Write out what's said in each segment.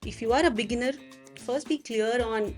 If you are a beginner, first be clear on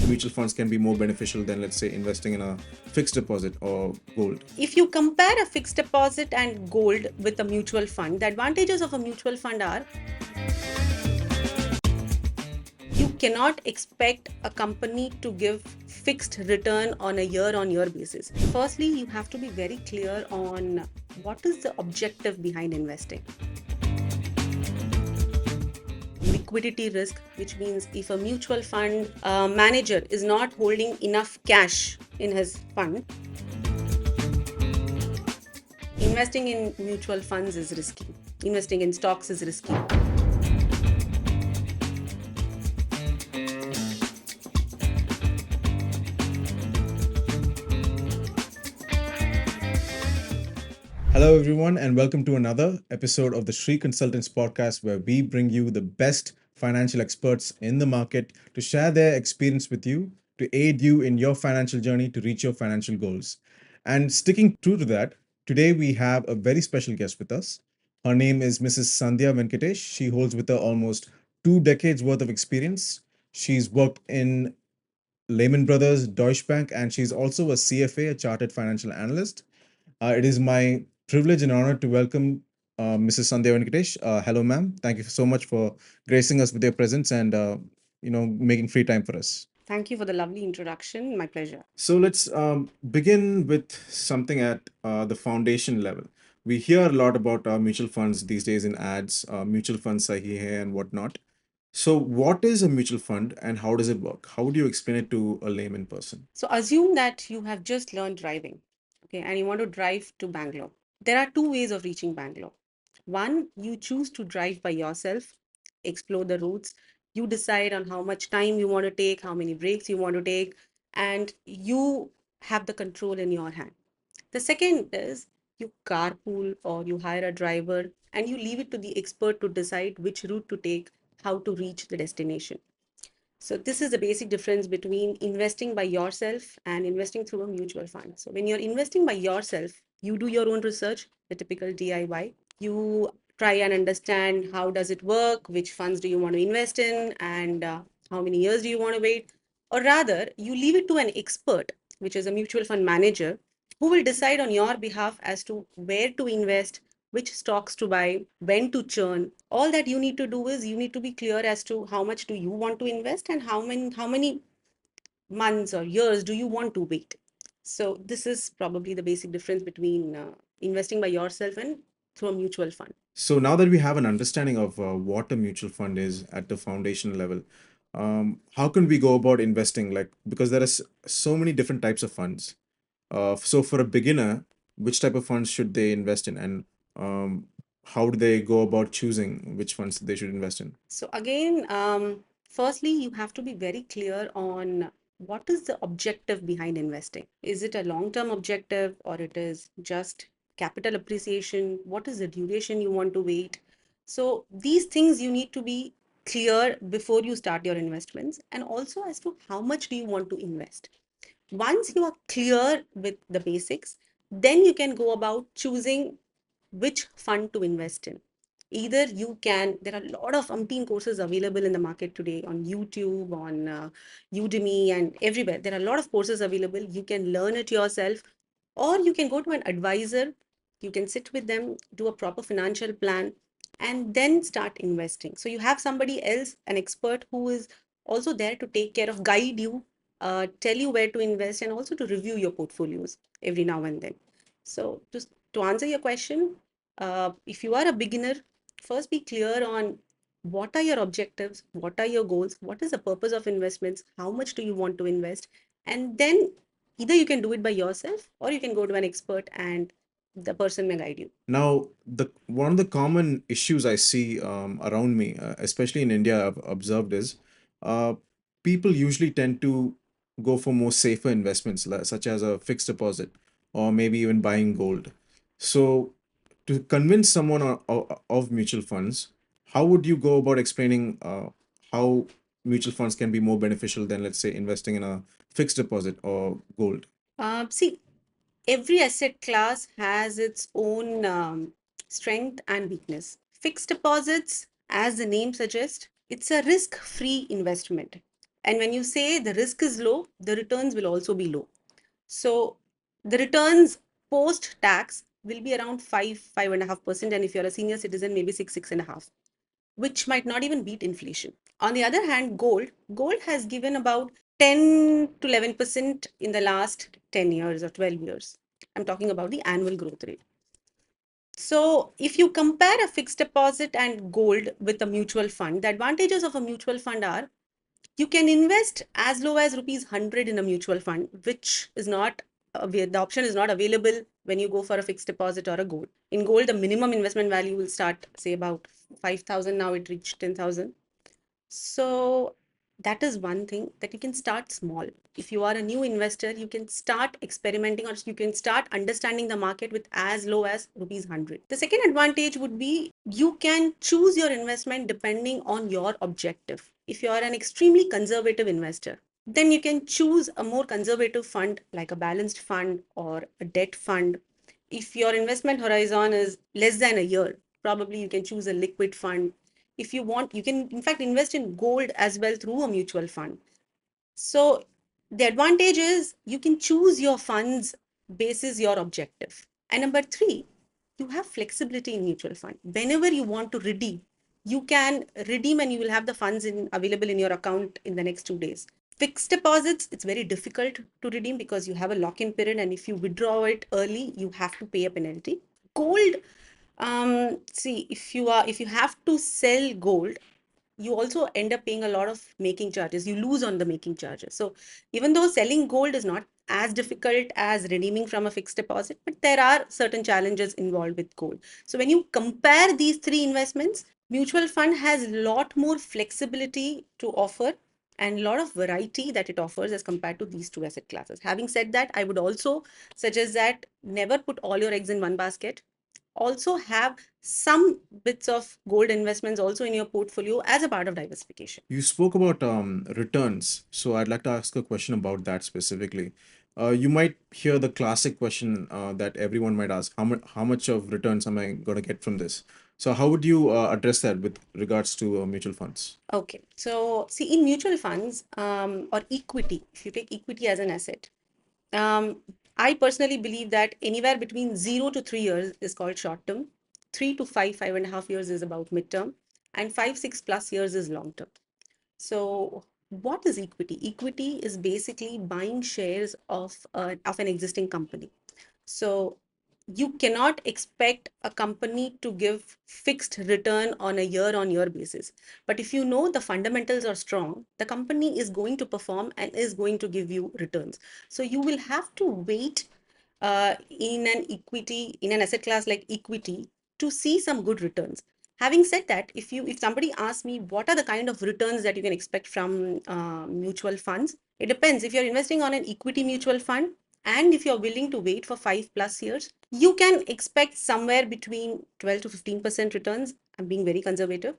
mutual funds can be more beneficial than, let's say, investing in a fixed deposit or gold. if you compare a fixed deposit and gold with a mutual fund, the advantages of a mutual fund are you cannot expect a company to give fixed return on a year basis. Firstly, you have to be very clear on what is the objective behind investing. Liquidity risk, which means if a mutual fund manager is not holding enough cash in his fund, investing in mutual funds is risky. Investing in stocks is risky. Hello, everyone, and welcome to another episode of the Sri Consultants podcast, where we bring you the best financial experts in the market to share their experience with you to aid you in your financial journey to reach your financial goals. And sticking true to that, today we have a very special guest with us. Her name is Mrs. Sandhya Venkatesh. She holds with her almost 2 decades worth of experience. She's worked in Lehman Brothers, Deutsche Bank, and she's also a CFA, a chartered financial analyst. It is my privilege and honor to welcome Mrs. Sandhya Venkatesh. Hello, ma'am. Thank you so much for gracing us with your presence and making free time for us. Thank you for the lovely introduction. My pleasure. So let's begin with something at the foundation level. We hear a lot about mutual funds these days in ads, mutual fund sahi hai and whatnot. So, what is a mutual fund and how does it work? How would you explain it to a layman person? So assume that you have just learned driving, okay, and you want to drive to Bangalore. There are two ways of reaching Bangalore. One, you choose to drive by yourself, explore the routes. You decide on how much time you want to take, how many breaks you want to take, and you have the control in your hand. The second is you carpool or you hire a driver and you leave it to the expert to decide which route to take, how to reach the destination. So this is the basic difference between investing by yourself and investing through a mutual fund. So when you're investing by yourself, you do your own research, the typical DIY. You try and understand how does it work, which funds do you want to invest in, and how many years do you want to wait. Or rather, you leave it to an expert, which is a mutual fund manager, who will decide on your behalf as to where to invest, which stocks to buy, when to churn. All that you need to do is you need to be clear as to how much do you want to invest and how many months or years do you want to wait. So this is probably the basic difference between investing by yourself and through a mutual fund. So now that we have an understanding of what a mutual fund is at the foundation level, how can we go about investing? Like, because there are so many different types of funds. So for a beginner, which type of funds should they invest in, and how do they go about choosing which funds they should invest in? So again, firstly, you have to be very clear on what is the objective behind investing. Is it a long-term objective or it is just capital appreciation? What is the duration you want to wait? So these things you need to be clear before you start your investments, and also as to how much do you want to invest. Once you are clear with the basics, then you can go about choosing which fund to invest in. Either you can, there are a lot of umpteen courses available in the market today on YouTube, on Udemy, and everywhere. There are a lot of courses available. You can learn it yourself, or you can go to an advisor. You can sit with them, do a proper financial plan, and then start investing. So you have somebody else, an expert, who is also there to take care of, guide you, tell you where to invest, and also to review your portfolios every now and then. So to answer your question, if you are a beginner, first be clear on what are your objectives, what are your goals, what is the purpose of investments, how much do you want to invest, and then either you can do it by yourself or you can go to an expert and the person may guide you. Now, the one of the common issues I see around me, especially in India, I've observed is uh, people usually tend to go for more safer investments, such as a fixed deposit or maybe even buying gold. So, to convince someone of mutual funds, how would you go about explaining how mutual funds can be more beneficial than, let's say, investing in a fixed deposit or gold? See, every asset class has its own strength and weakness. Fixed deposits, as the name suggests, it's a risk-free investment. And when you say the risk is low, the returns will also be low. So the returns post-tax will be around 5.5%. And if you're a senior citizen, maybe 6.5%, which might not even beat inflation. On the other hand, gold has given about 10 to 11% in the last 10 years or 12 years. I'm talking about the annual growth rate. So if you compare a fixed deposit and gold with a mutual fund, the advantages of a mutual fund are you can invest as low as rupees 100 in a mutual fund, which is not the option is not available when you go for a fixed deposit or a gold. In gold, the minimum investment value will start, say, about 5,000. Now it reached 10,000. So that is one thing that you can start small. If you are a new investor, you can start experimenting or you can start understanding the market with as low as rupees 100. The second advantage would be you can choose your investment depending on your objective. If you are an extremely conservative investor, then you can choose a more conservative fund like a balanced fund or a debt fund. If your investment horizon is less than a year, probably you can choose a liquid fund. If you want, you can in fact invest in gold as well through a mutual fund. So the advantage is you can choose your funds basis your objective. And number three, you have flexibility in mutual fund. Whenever you want to redeem, you can redeem and you will have the funds available in your account in the next 2 days. Fixed deposits, it's very difficult to redeem because you have a lock-in period, and if you withdraw it early, you have to pay a penalty. Gold, see, if you have to sell gold, you also end up paying a lot of making charges. You lose on the making charges. So even though selling gold is not as difficult as redeeming from a fixed deposit, but there are certain challenges involved with gold. So when you compare these three investments, mutual fund has a lot more flexibility to offer and a lot of variety that it offers as compared to these two asset classes. Having said that, I would also suggest that never put all your eggs in one basket. Also have some bits of gold investments also in your portfolio as a part of diversification. You spoke about returns, so I'd like to ask a question about that specifically. You might hear the classic question that everyone might ask: how much of returns am I going to get from this? So, how would you address that with regards to mutual funds? Okay, so see, in mutual funds or equity, if you take equity as an asset, um, I personally believe that anywhere between 0 to 3 years is called short term, 3 to 5, 5.5 years is about midterm, and 5, 6+ years is long term. So, what is equity? Equity is basically buying shares of an existing company. So you cannot expect a company to give fixed return on a year-on-year basis. But if you know the fundamentals are strong, the company is going to perform and is going to give you returns. So you will have to wait in an asset class like equity to see some good returns. Having said that, if somebody asks me what are the kind of returns that you can expect from mutual funds, it depends. If you're investing on an equity mutual fund, and if you're willing to wait for 5+ years, you can expect somewhere between 12 to 15% returns. I'm being very conservative.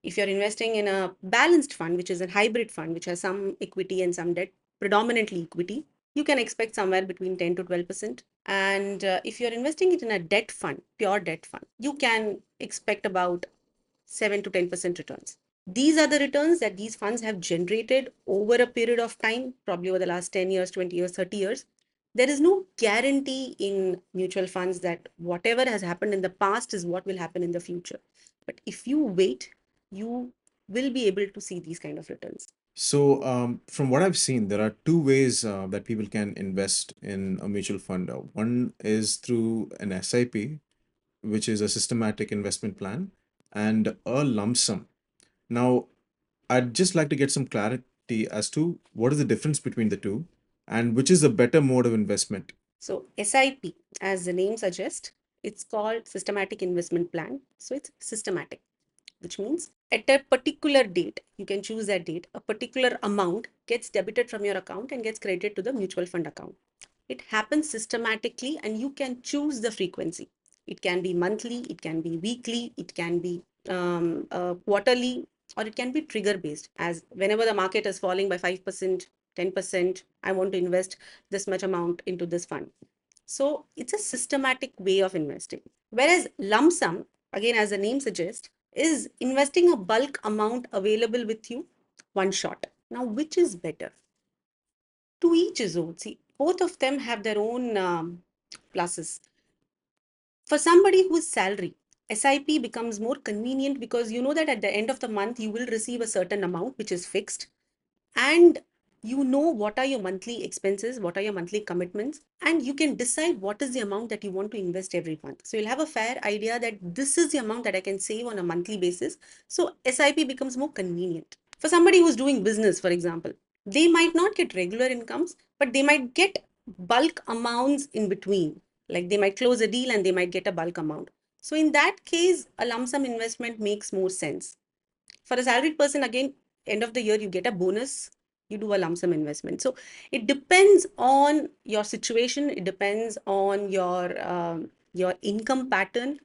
If you're investing in a balanced fund, which is a hybrid fund, which has some equity and some debt, predominantly equity, you can expect somewhere between 10 to 12%. And if you're investing it in a debt fund, pure debt fund, you can expect about 7 to 10% returns. These are the returns that these funds have generated over a period of time, probably over the last 10 years, 20 years, 30 years. There is no guarantee in mutual funds that whatever has happened in the past is what will happen in the future. But if you wait, you will be able to see these kind of returns. So, from what I've seen, there are two ways that people can invest in a mutual fund. One is through an SIP, which is a systematic investment plan, and a lump sum. Now, I'd just like to get some clarity as to what is the difference between the two and which is a better mode of investment. So SIP, as the name suggests, it's called systematic investment plan. So it's systematic, which means at a particular date, you can choose that date, a particular amount gets debited from your account and gets credited to the mutual fund account. It happens systematically and you can choose the frequency. It can be monthly, it can be weekly, it can be quarterly, or it can be trigger based. As whenever the market is falling by 5%, 10%, I want to invest this much amount into this fund. So it's a systematic way of investing. Whereas lump sum again, as the name suggests, is investing a bulk amount available with you one shot. Now, which is better? To each his own. See, both of them have their own pluses. For somebody whose salary, SIP becomes more convenient because you know that at the end of the month you will receive a certain amount which is fixed, and you know what are your monthly expenses, what are your monthly commitments, and you can decide what is the amount that you want to invest every month. So you'll have a fair idea that this is the amount that I can save on a monthly basis. So SIP becomes more convenient. For somebody who's doing business, for example, they might not get regular incomes, but they might get bulk amounts in between. Like they might close a deal and they might get a bulk amount. So in that case, a lump sum investment makes more sense. For a salaried person, again, end of the year, you get a bonus, you do a lump sum investment. So it depends on your situation, it depends on your income pattern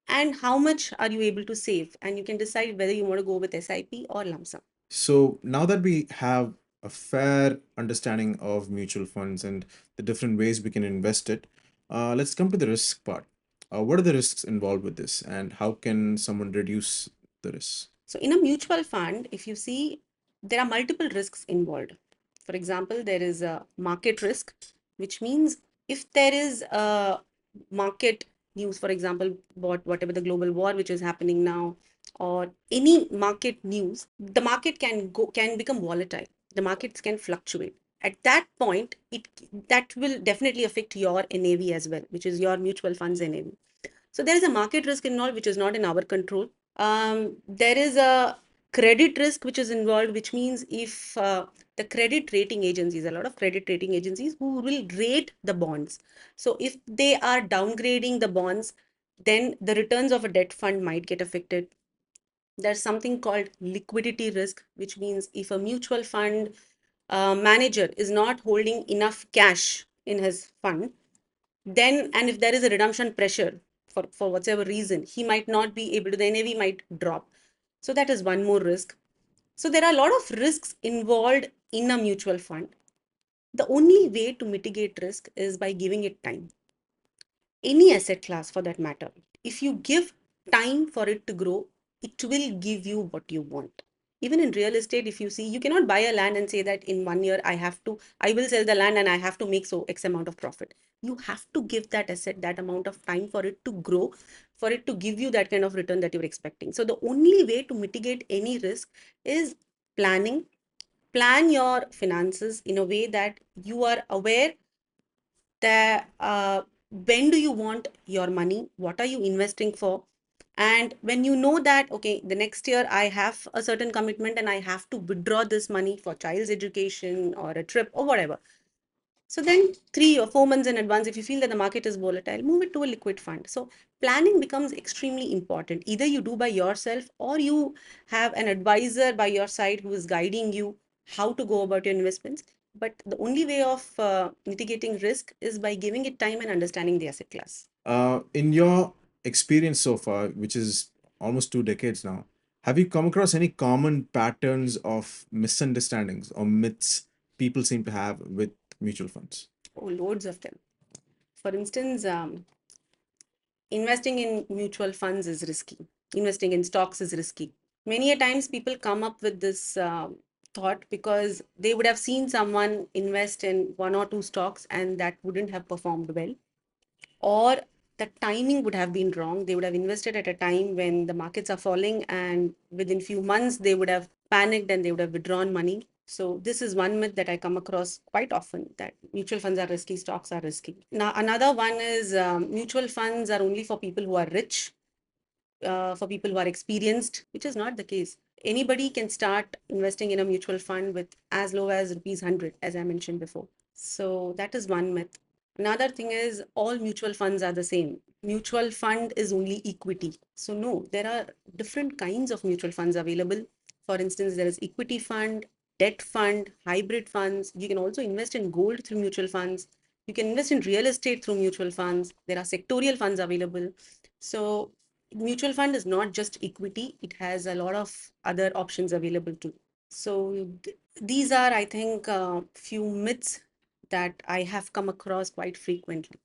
and how much are you able to save, and you can decide whether you want to go with SIP or lump sum. So now that we have a fair understanding of mutual funds and the different ways we can invest it, let's come to the risk part. What are the risks involved with this, and how can someone reduce the risks? So in a mutual fund, if you see, there are multiple risks involved. For example, there is a market risk, which means if there is a market news, for example, whatever the global war which is happening now, or any market news, the market can become volatile. The markets can fluctuate. At that point, it that will definitely affect your NAV as well, which is your mutual funds NAV. So there is a market risk involved, which is not in our control. There is a credit risk which is involved, which means if the credit rating agencies, a lot of credit rating agencies who will rate the bonds. So if they are downgrading the bonds, then the returns of a debt fund might get affected. There's something called liquidity risk, which means if a mutual fund manager is not holding enough cash in his fund, then, and if there is a redemption pressure for whatever reason, he might not be able to, the NAV might drop. So that is one more risk. So there are a lot of risks involved in a mutual fund. The only way to mitigate risk is by giving it time. Any asset class for that matter, if you give time for it to grow, it will give you what you want. Even in real estate, if you see, you cannot buy a land and say that in 1 year I will sell the land and I have to make so X amount of profit. You have to give that asset that amount of time for it to grow, for it to give you that kind of return that you're expecting. So the only way to mitigate any risk is planning. Plan your finances in a way that you are aware that when do you want your money, what are you investing for, and when you know that okay, the next year I have a certain commitment and I have to withdraw this money for child's education or a trip or whatever, so then 3 or 4 months in advance, if you feel that the market is volatile, move it to a liquid fund. So planning becomes extremely important. Either you do by yourself or you have an advisor by your side who is guiding you how to go about your investments. But the only way of mitigating risk is by giving it time and understanding the asset class. In your experience so far, which is almost 2 decades now, have you come across any common patterns of misunderstandings or myths people seem to have with mutual funds? Oh, loads of them. For instance, investing in mutual funds is risky. Investing in stocks is risky. Many a times people come up with this thought because they would have seen someone invest in 1 or 2 stocks and that wouldn't have performed well, or the timing would have been wrong. They would have invested at a time when the markets are falling, and within few months they would have panicked and they would have withdrawn money. So this is one myth that I come across quite often, that mutual funds are risky, stocks are risky. Now another one is mutual funds are only for people who are rich, for people who are experienced, which is not the case. Anybody can start investing in a mutual fund with as low as rupees 100, as I mentioned before. So that is one myth. Another thing is all mutual funds are the same. Mutual fund is only equity. So no, there are different kinds of mutual funds available. For instance, there is equity fund, debt fund, hybrid funds. You can also invest in gold through mutual funds. You can invest in real estate through mutual funds. There are sectorial funds available. So mutual fund is not just equity, it has a lot of other options available too. So these are, I think, few myths that I have come across quite frequently.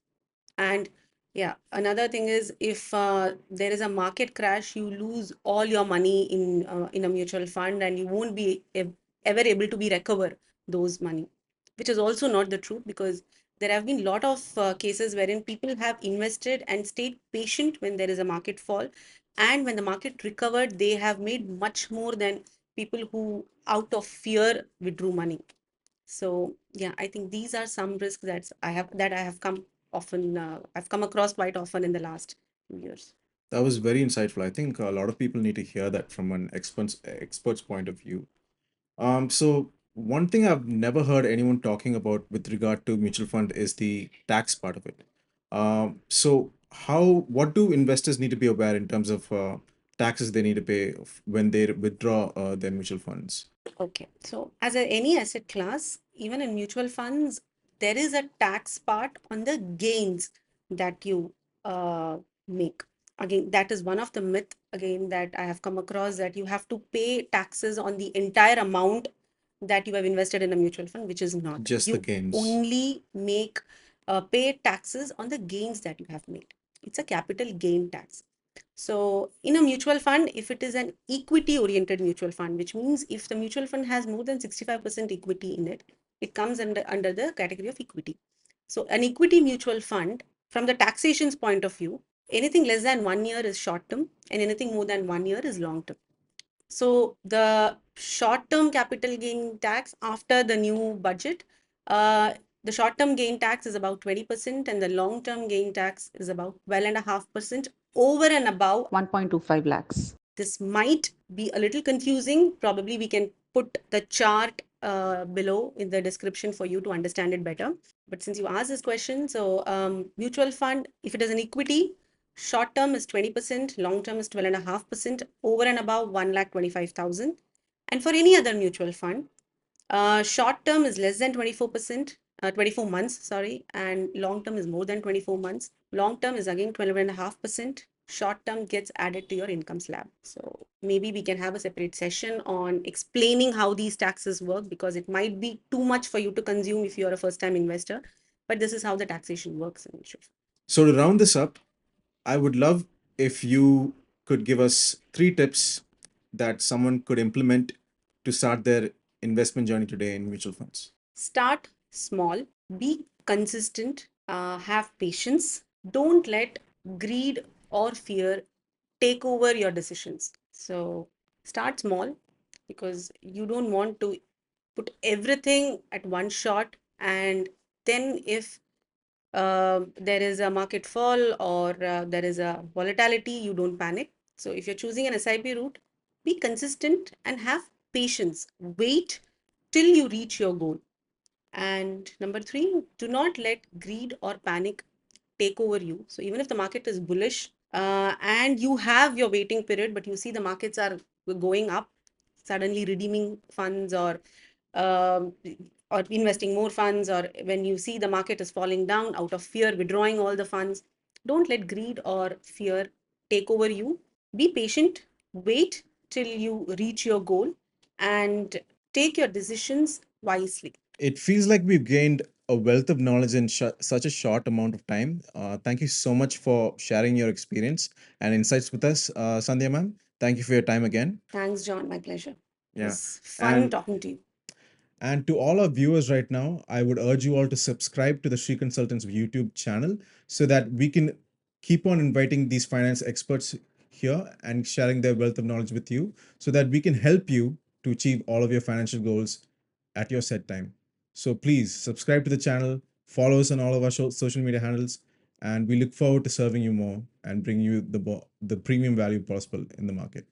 And Yeah, another thing is if there is a market crash, you lose all your money in a mutual fund, and you won't be ever able to be recover those money, which is also not the truth, because there have been lot of cases wherein people have invested and stayed patient when there is a market fall, and when the market recovered, they have made much more than people who out of fear withdrew money. So yeah, I think these are some risks that I have come often I've come across quite often in the last few years. That was very insightful. I think a lot of people need to hear that from an expert's point of view. So one thing I've never heard anyone talking about with regard to mutual fund is the tax part of it. So what do investors need to be aware in terms of taxes they need to pay when they withdraw their mutual funds? Okay, so as any asset class, even in mutual funds, there is a tax part on the gains that you uh, make. Again, that is one of the myth again that I have come across, that you have to pay taxes on the entire amount that you have invested in a mutual fund, which is not. Just the You gains. only make pay taxes on the gains that you have made. It's a capital gain tax. So, in a mutual fund, if it is an equity oriented mutual fund, which means if the mutual fund has more than 65% equity in it, it comes under the category of equity. So, an equity mutual fund, from the taxation's point of view, anything less than 1 year is short term, and anything more than 1 year is long term. So the short-term capital gain tax after the new budget, uh, the short-term gain tax is about 20%, and the long-term gain tax is about 12.5% over and above 1.25 lakhs. This might be a little confusing. Probably we can put the chart below in the description for you to understand it better. But since you asked this question, so mutual fund, if it is an equity, short term is 20%, long term is 12.5%, over and above 1,25,000. And for any other mutual fund, short term is less than 24%, 24 months, sorry, and long term is more than 24 months. Long term is again 12.5%. Short term gets added to your income slab. So maybe we can have a separate session on explaining how these taxes work, because it might be too much for you to consume if you're a first time investor. But this is how the taxation works in mutual fund. So to round this up, I would love if you could give us 3 tips that someone could implement to start their investment journey today in mutual funds. Start small, be consistent, have patience. Don't let greed or fear take over your decisions. So start small, because you don't want to put everything at one shot, and then if there is a market fall or there is a volatility, you don't panic. So if you're choosing an SIP route, be consistent and have patience. Wait till you reach your goal. And number three, do not let greed or panic take over you. So even if the market is bullish and you have your waiting period, but you see the markets are going up, suddenly redeeming funds, um, or investing more funds, or when you see the market is falling down out of fear, withdrawing all the funds, don't let greed or fear take over you. Be patient, wait till you reach your goal, and take your decisions wisely. It feels like we've gained a wealth of knowledge in such a short amount of time. Thank you so much for sharing your experience and insights with us, Sandhya ma'am. Thank you for your time again. Thanks, John. My pleasure. It Yeah. was fun And talking to you. And to all our viewers right now, I would urge you all to subscribe to the Sri Consultants YouTube channel so that we can keep on inviting these finance experts here and sharing their wealth of knowledge with you so that we can help you to achieve all of your financial goals at your set time. So please subscribe to the channel, follow us on all of our social media handles, and we look forward to serving you more and bring you the premium value possible in the market.